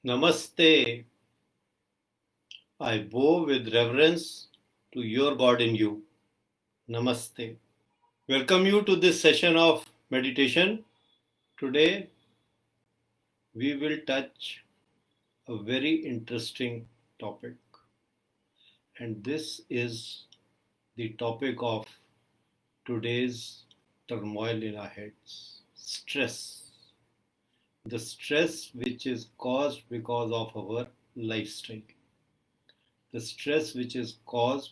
Namaste. I bow with reverence to your God in you. Namaste. Welcome you to this session of meditation. Today we will touch a very interesting topic, and this is the topic of today's turmoil in our heads stress. The stress which is caused because of our lifestyle. The stress which is caused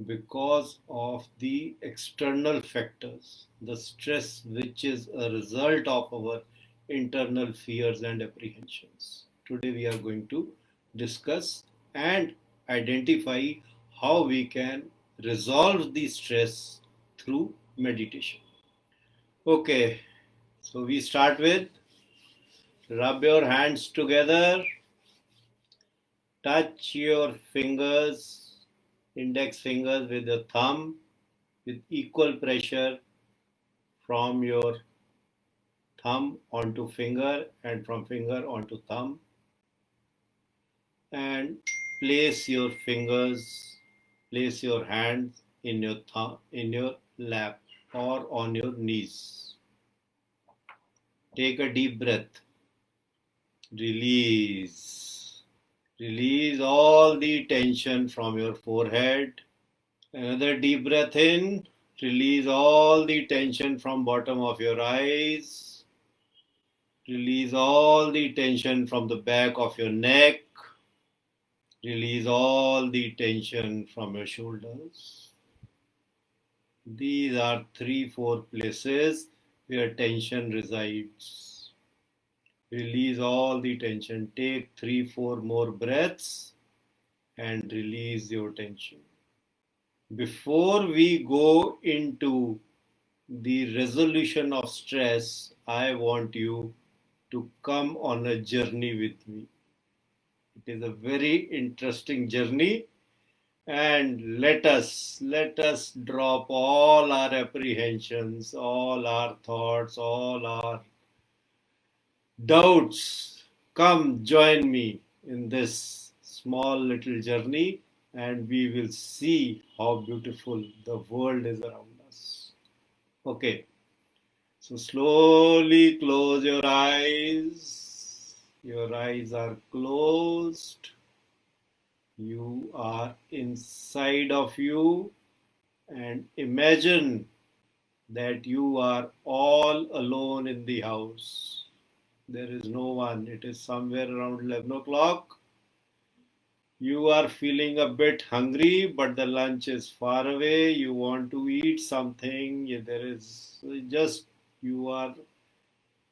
because of the external factors, the stress which is a result of our internal fears and apprehensions. Today we are going to discuss and identify how we can resolve the stress through meditation. Okay, so we start with rub your hands together, touch your fingers, index fingers with your thumb with equal pressure from your thumb onto finger and from finger onto thumb, and place your hands in your thumb, in your lap or on your knees. Take a deep breath. Release all the tension from your forehead. Another deep breath in. Release all the tension from bottom of your eyes. Release all the tension from the back of your neck. Release all the tension from your shoulders. These are 3-4 places where tension resides. Release all the tension. Take 3-4 more breaths and release your tension. Before we go into the resolution of stress, I want you to come on a journey with me. It is a very interesting journey, and let us drop all our apprehensions, all our thoughts, all our doubts. Come join me in this small little journey, and we will see how beautiful the world is around us. Okay, so slowly close your eyes. Your eyes are closed. You are inside of you, and imagine that you are all alone in the house. There is no one. It is somewhere around 11 o'clock. You are feeling a bit hungry, but the lunch is far away. You want to eat something. There is just, you are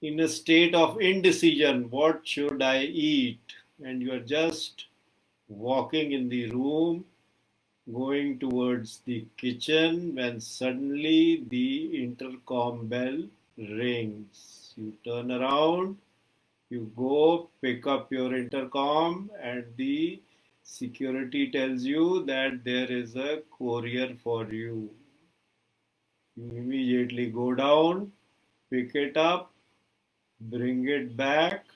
in a state of indecision. What should I eat? And you are just walking in the room, going towards the kitchen, when suddenly the intercom bell rings. You turn around, you go pick up your intercom, and the security tells you that there is a courier for you. You immediately go down, pick it up, bring it back,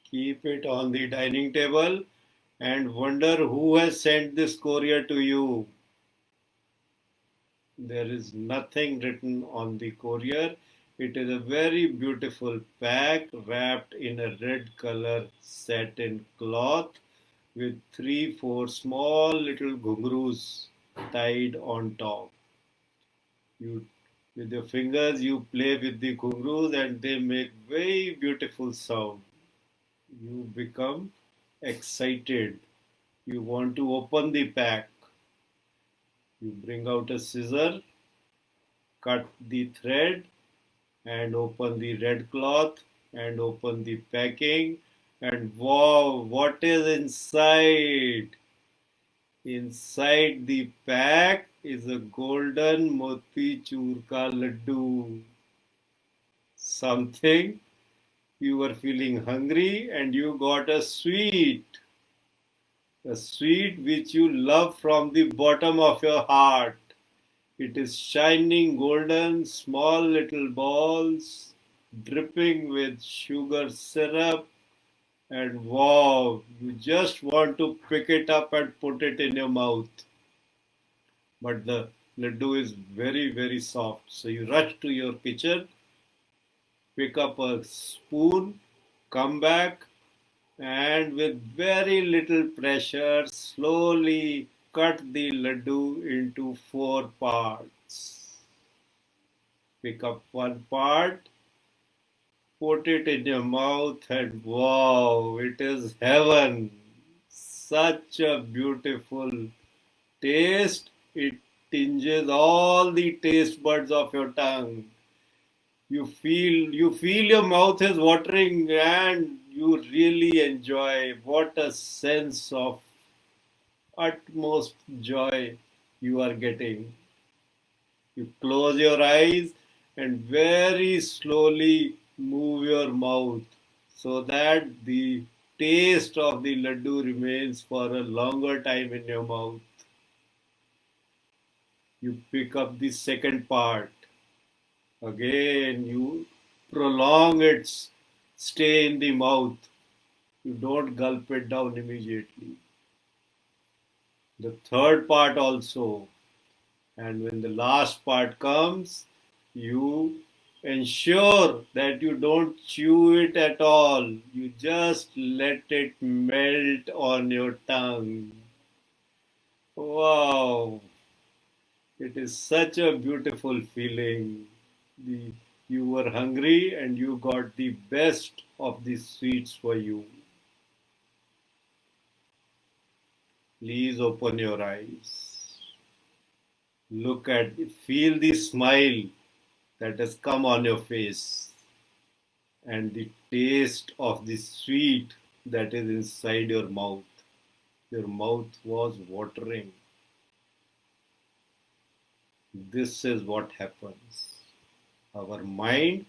keep it on the dining table, and wonder who has sent this courier to you. There is nothing written on the courier. It is a very beautiful pack wrapped in a red color satin cloth with 3-4 small little ghungroos tied on top. You, with your fingers, you play with the ghungroos and they make very beautiful sound. You become excited. You want to open the pack. You bring out a scissor, cut the thread, and open the red cloth and open the packing, and wow, what is inside? Inside the pack is a golden motichur ka laddu. Something, you were feeling hungry and you got a sweet which you love from the bottom of your heart. It is shining golden, small little balls, dripping with sugar syrup, and wow, you just want to pick it up and put it in your mouth. But the laddu is very, very soft. So you rush to your kitchen, pick up a spoon, come back, and with very little pressure, slowly cut the laddu into four parts. Pick up one part, put it in your mouth, and wow, it is heaven. Such a beautiful taste. It tinges all the taste buds of your tongue. You feel your mouth is watering and you really enjoy. What a sense of utmost joy you are getting. You close your eyes and very slowly move your mouth so that the taste of the laddu remains for a longer time in your mouth. You pick up the second part. Again, you prolong its stay in the mouth. You don't gulp it down immediately. The third part also. And when the last part comes, you ensure that you don't chew it at all. You just let it melt on your tongue. Wow, it is such a beautiful feeling. The, you were hungry and you got the best of the sweets for you. Please open your eyes. Look at, feel the smile that has come on your face and the taste of the sweet that is inside your mouth. Your mouth was watering. This is what happens. Our mind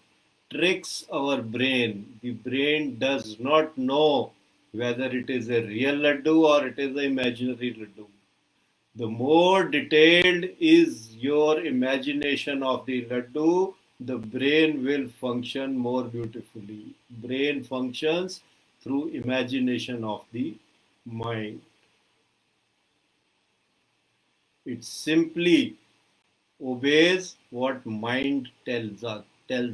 tricks our brain. The brain does not know whether it is a real laddu or it is an imaginary laddu. The more detailed is your imagination of the laddu, the brain will function more beautifully. Brain functions through imagination of the mind. It simply obeys what mind tells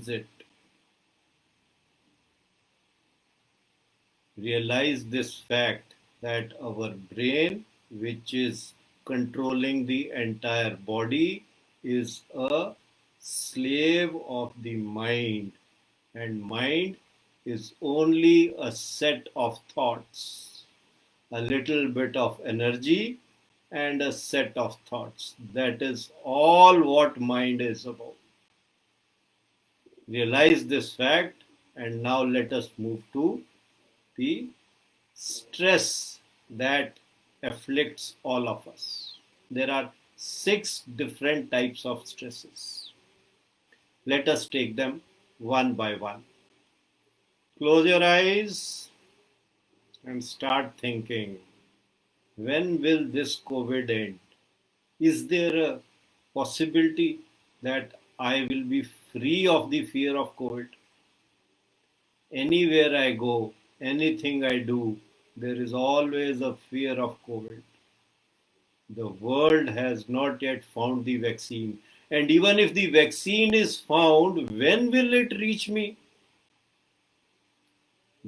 it. Realize this fact that our brain, which is controlling the entire body, is a slave of the mind, and mind is only a set of thoughts, a little bit of energy, and a set of thoughts. That is all what mind is about. Realize this fact, and now let us move to the stress that afflicts all of us. There are six different types of stresses. Let us take them one by one. Close your eyes and start thinking, when will this COVID end? Is there a possibility that I will be free of the fear of COVID? Anywhere I go, anything I do, there is always a fear of COVID. The world has not yet found the vaccine. And even if the vaccine is found, when will it reach me?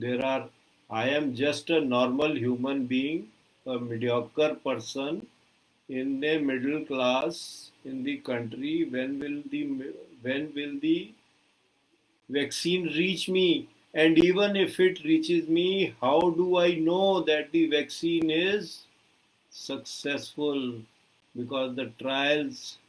I am just a normal human being, a mediocre person in a middle class in the country. When will the vaccine reach me? And even if it reaches me, how do I know that the vaccine is successful? Because the trials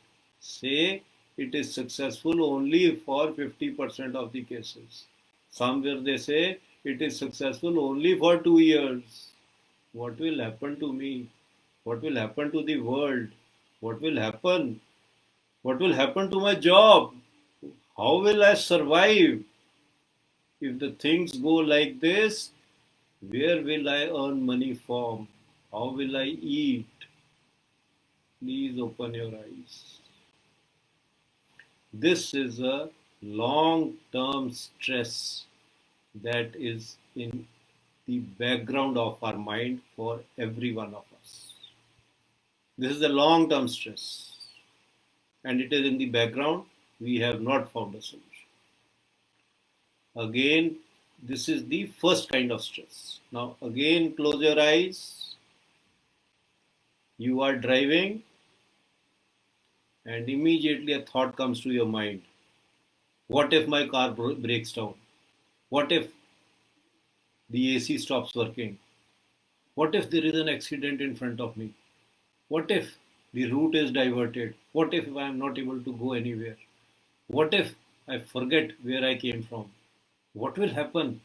say it is successful only for 50% of the cases. Somewhere they say it is successful only for 2 years. What will happen to me? What will happen to the world? What will happen? What will happen to my job? How will I survive? If the things go like this, where will I earn money from? How will I eat? Please open your eyes. This is a long term stress that is in the background of our mind for every one of us. This is a long term stress, and it is in the background. We have not found a solution. Again, this is the first kind of stress. Now, again, close your eyes. You are driving, and immediately a thought comes to your mind. What if my car breaks down? What if the AC stops working? What if there is an accident in front of me? What if the route is diverted? What if I am not able to go anywhere? What if I forget where I came from? What will happen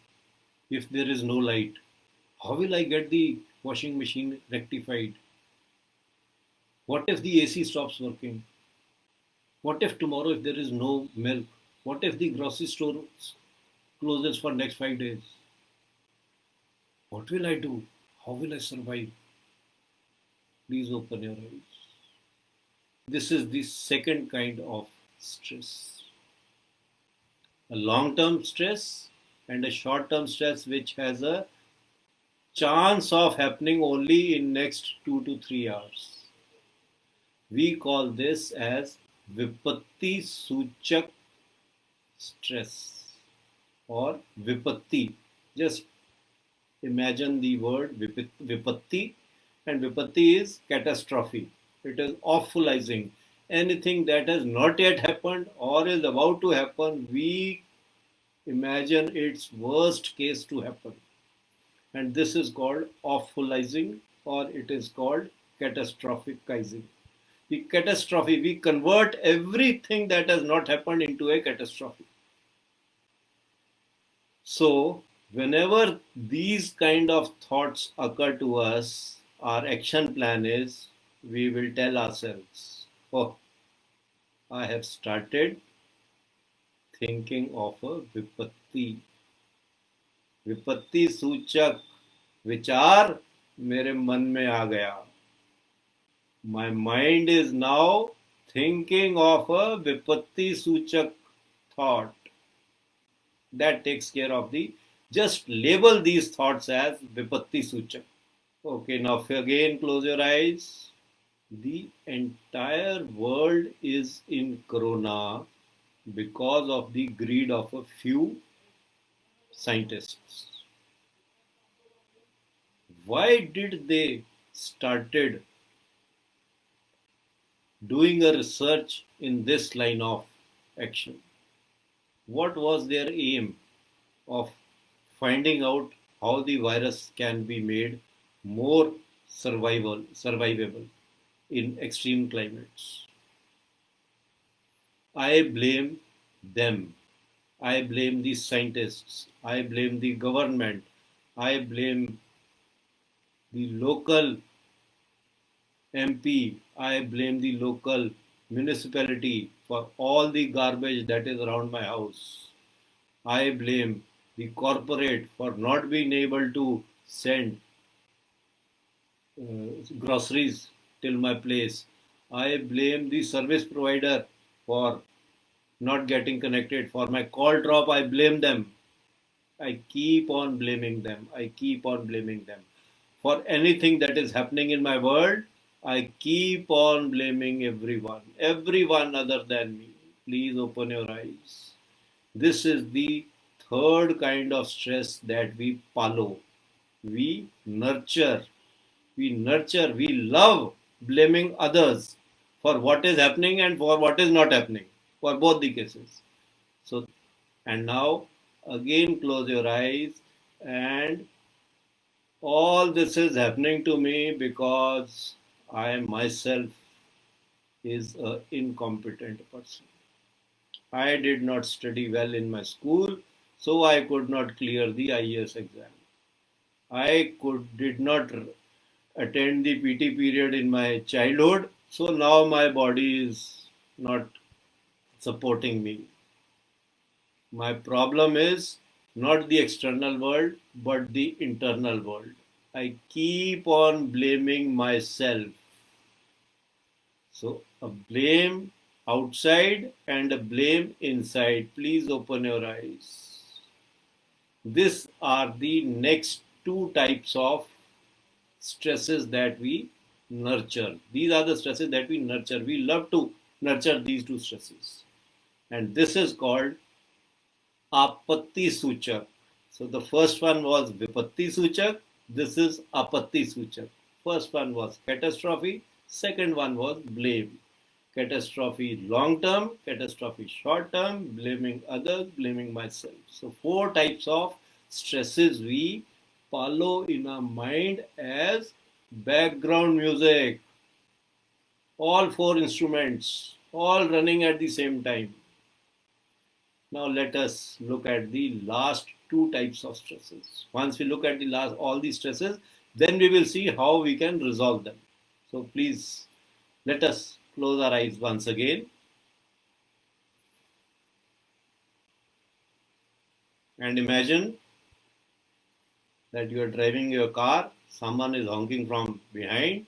if there is no light? How will I get the washing machine rectified? What if the AC stops working? What if tomorrow if there is no milk? What if the grocery store closes for next 5 days? What will I do? How will I survive? Please open your eyes. This is the second kind of stress. A long-term stress and a short-term stress which has a chance of happening only in next 2 to 3 hours. We call this as Vipatti Suchak stress or Vipatti. Just imagine the word Vipatti, and Vipatti is catastrophe. It is awfulizing. Anything that has not yet happened or is about to happen, we imagine its worst case to happen. And this is called awfulizing, or it is called catastrophicizing. The catastrophe, we convert everything that has not happened into a catastrophe. So, whenever these kind of thoughts occur to us, our action plan is we will tell ourselves, oh, I have started thinking of a Vipatti. विपत्ति सूचक विचार मेरे मन में आ गया. My mind is now thinking of a vipatti suchak thought. That takes care of the, just label these thoughts as vipatti suchak. Okay, now again close your eyes. The entire world is in corona because of the greed of a few scientists. Why did they started doing a research in this line of action? What was their aim of finding out how the virus can be made more survivable in extreme climates? I blame them. I blame the scientists. I blame the government. I blame the local MP. I blame the local municipality for all the garbage that is around my house. I blame the corporate for not being able to send groceries till my place. I blame the service provider for not getting connected. For my call drop, I blame them. I keep on blaming them. I keep on blaming them. For anything that is happening in my world, I keep on blaming everyone other than me. Please open your eyes. This is the third kind of stress that we follow. We nurture, we love blaming others for what is happening and for what is not happening, for both the cases. So, and now again close your eyes, and all this is happening to me because I myself is an incompetent person. I did not study well in my school, so I could not clear the IAS exam. I did not attend the PT period in my childhood, so now my body is not supporting me. My problem is not the external world, but the internal world. I keep on blaming myself. So, a blame outside and a blame inside. Please open your eyes. These are the next two types of stresses that we nurture. These are the stresses that we nurture. We love to nurture these two stresses. And this is called Apatti Suchak. So the first one was Vipatti Suchak. This is Apatti Suchak. First one was catastrophe. Second one was blame. Catastrophe long term, catastrophe short term, blaming others, blaming myself. So four types of stresses we follow in our mind as background music. All four instruments, all running at the same time. Now let us look at the last two types of stresses. Once we look at all these stresses, then we will see how we can resolve them. So please let us close our eyes once again. And imagine that you are driving your car, someone is honking from behind,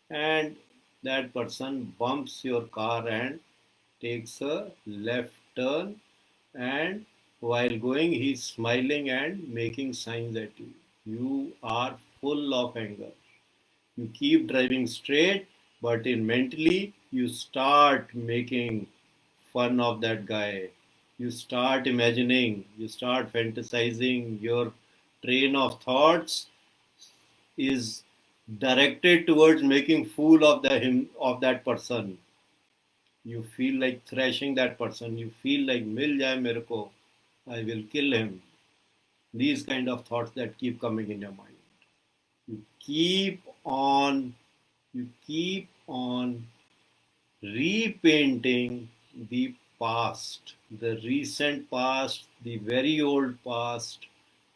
and that person bumps your car and takes a left turn, and while going he's smiling and making signs at you. You are full of anger. You keep driving straight, but in mentally you start making fun of that guy. You start imagining, you start fantasizing, your train of thoughts is directed towards making fool of that person. You feel like thrashing that person. You feel like mil jaye mere ko, I will kill him. These kind of thoughts that keep coming in your mind. You keep on repainting the past, the recent past, the very old past,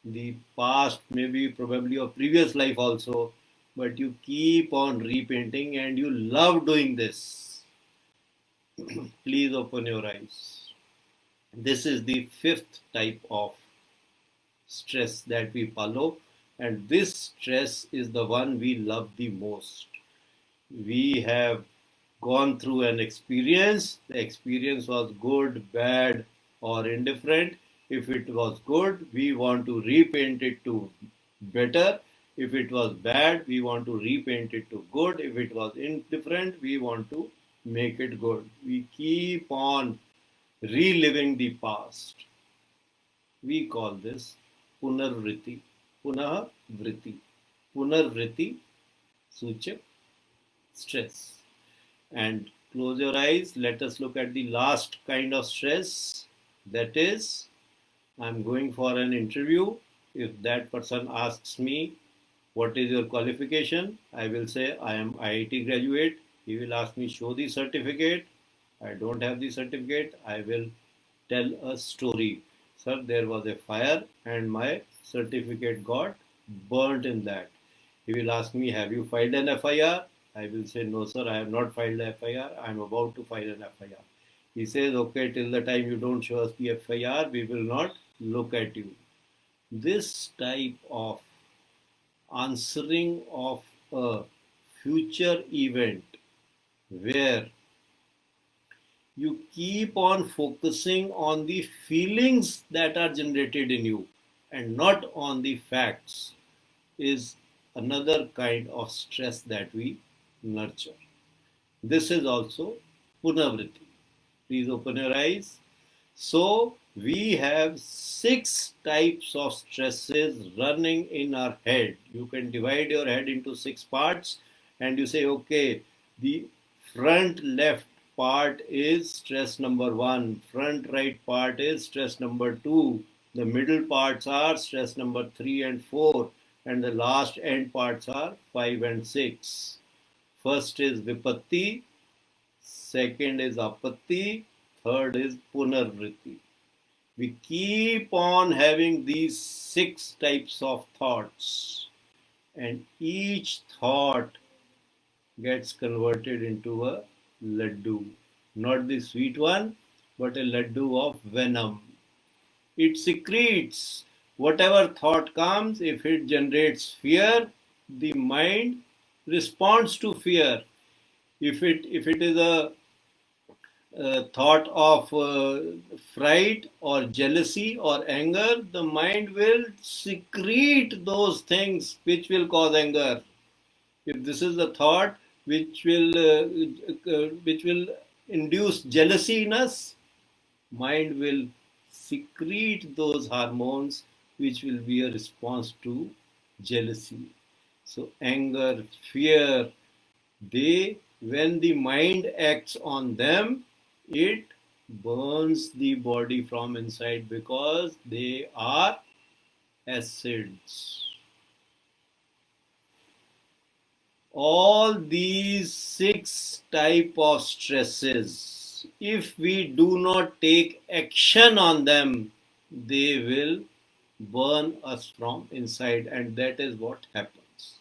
the past maybe probably your previous life also, but you keep on repainting and you love doing this. Please open your eyes. This is the fifth type of stress that we follow, and this stress is the one we love the most. We have gone through an experience. The experience was good, bad, or indifferent. If it was good, we want to repaint it to better. If it was bad, we want to repaint it to good. If it was indifferent, we want to make it good. We keep on reliving the past. We call this Punarvriti. Punarvriti. Punarvriti Suchak stress. And close your eyes. Let us look at the last kind of stress. That is, I'm going for an interview. If that person asks me, what is your qualification? I will say, I am IIT graduate. He will ask me, show the certificate. I don't have the certificate. I will tell a story. Sir, there was a fire and my certificate got burnt in that. He will ask me, have you filed an FIR? I will say, no, sir, I have not filed a FIR. I am about to file an FIR. He says, okay, till the time you don't show us the FIR, we will not look at you. This type of answering of a future event where you keep on focusing on the feelings that are generated in you and not on the facts is another kind of stress that we nurture. This is also Punarvriti. Please open your eyes. So we have 6 types of stresses running in our head. You can divide your head into 6 parts and you say, okay, the front left part is stress number 1, front right part is stress number 2, the middle parts are stress number 3 and 4, and the last end parts are 5 and 6. First is Vipatti, second is Apatti, third is Punarvriti. We keep on having these 6 types of thoughts, and each thought gets converted into a laddu. Not the sweet one, but a laddu of venom. It secretes whatever thought comes. If it generates fear, the mind responds to fear. If it is thought of fright or jealousy or anger, the mind will secrete those things which will cause anger. If this is the thought which will induce jealousy in us, mind will secrete those hormones which will be a response to jealousy. So anger, fear, they, when the mind acts on them, it burns the body from inside because they are acids. All these six type of stresses, if we do not take action on them, they will burn us from inside, and that is what happens.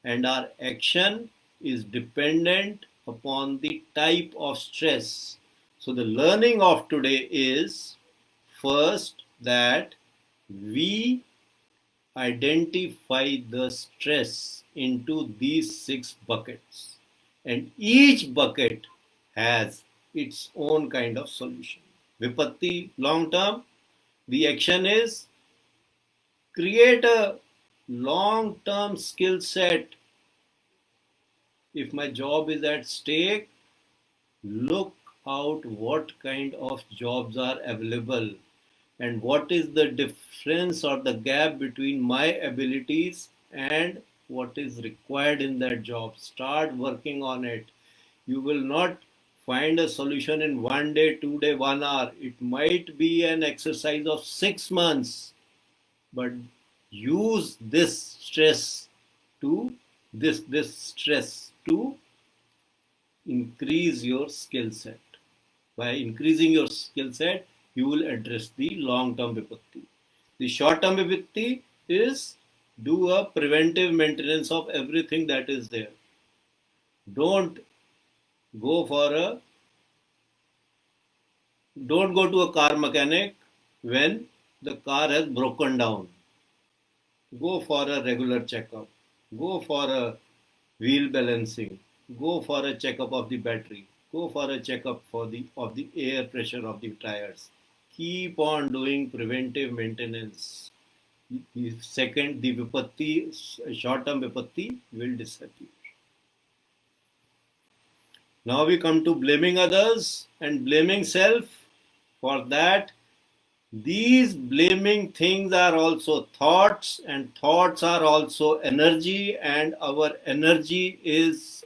And our action is dependent upon the type of stress. So the learning of today is first that we identify the stress into these six buckets, and each bucket has its own kind of solution. Vipatti, long term, the action is create a long term skill set. If my job is at stake, look out what kind of jobs are available and what is the difference or the gap between my abilities and what is required in that job. Start working on it. You will not find a solution in 1 day, 2 day, 1 hour. It might be an exercise of 6 months, but use this stress to increase your skill set. By increasing your skill set, you will address the long term vipatti. The short term vipatti is do a preventive maintenance of everything that is there. Don't go for a don't go to a car mechanic when the car has broken down. Go for a regular checkup. Go for a wheel balancing. Go for a checkup of the battery. Go for a checkup for the of the air pressure of the tires. Keep on doing preventive maintenance. The second, the vipatti, short-term vipatti will disappear. Now we come to blaming others and blaming self. For that, these blaming things are also thoughts, and thoughts are also energy, and our energy is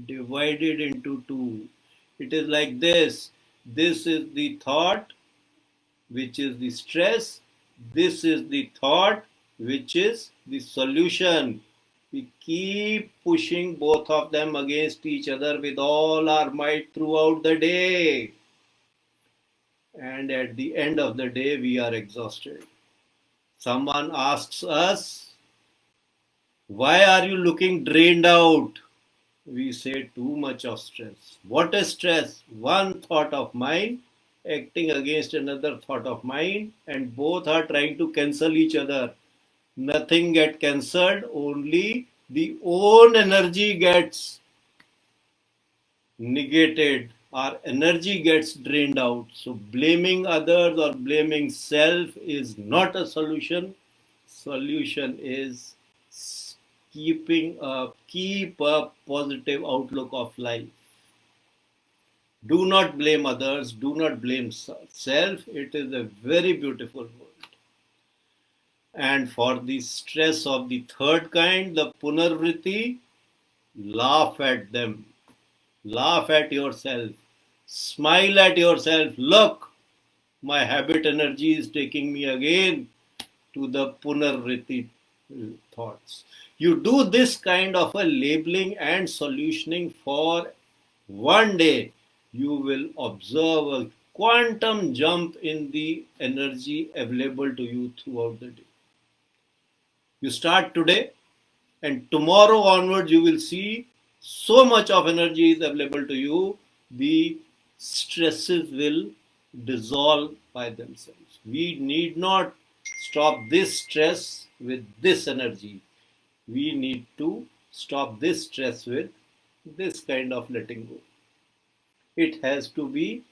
divided into two. It is like this. This is the thought, which is the stress. This is the thought, which is the solution. We keep pushing both of them against each other with all our might throughout the day. And at the end of the day, we are exhausted. Someone asks us, why are you looking drained out? We say too much of stress. What is stress? One thought of mine acting against another thought of mine, and both are trying to cancel each other. Nothing get cancelled, only the own energy gets negated. Our energy gets drained out. So blaming others or blaming self is not a solution. Solution is keep a positive outlook of life. Do not blame others, do not blame self. It is a very beautiful world. And for the stress of the third kind, the punarvriti, laugh at them. Laugh at yourself. Smile at yourself. Look, my habit energy is taking me again to the punarvriti thoughts. You do this kind of a labeling and solutioning for 1 day, you will observe a quantum jump in the energy available to you throughout the day. You start today, and tomorrow onwards, you will see so much of energy is available to you. The stresses will dissolve by themselves. We need not stop this stress with this energy. We need to stop this stress with this kind of letting go. It has to be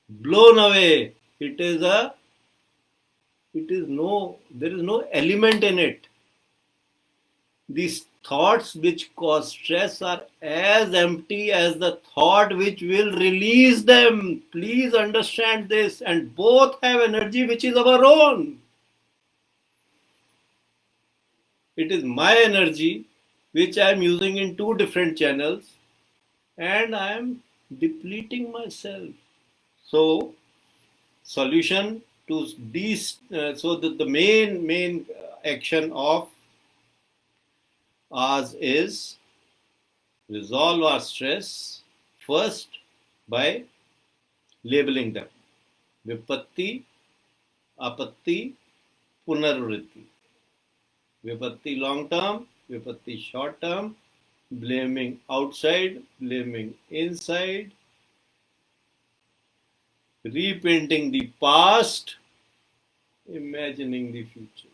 blown away. There is no element in it. These thoughts which cause stress are as empty as the thought which will release them. Please understand this, and both have energy which is our own. It is my energy which I am using in two different channels, and I am depleting myself. So, solution to these, so the main action of ours is resolve our stress first by labeling them. Vipatti, apatti, punarvritti. Vipatti long term, vipatti short term, blaming outside, blaming inside, repainting the past, imagining the future.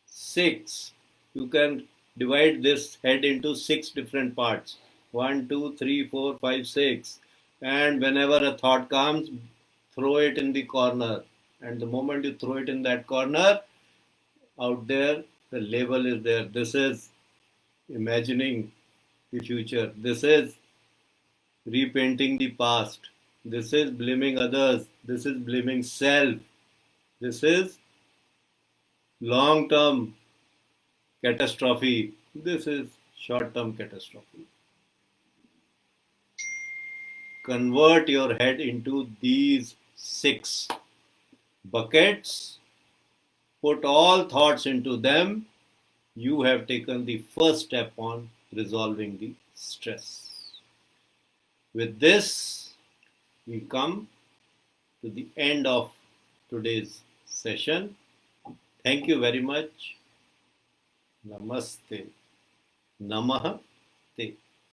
6. You can divide this head into 6 different parts. 1, 2, 3, 4, 5, 6. And whenever a thought comes, throw it in the corner. And the moment you throw it in that corner, out there, the label is there. This is imagining the future. This is repainting the past. This is blaming others. This is blaming self. This is long term catastrophe. This is short term catastrophe. Convert your head into these 6 buckets. Put all thoughts into them. You have taken the first step on resolving the stress. With this, we come to the end of today's session. Thank you very much. Namaste. Namaste.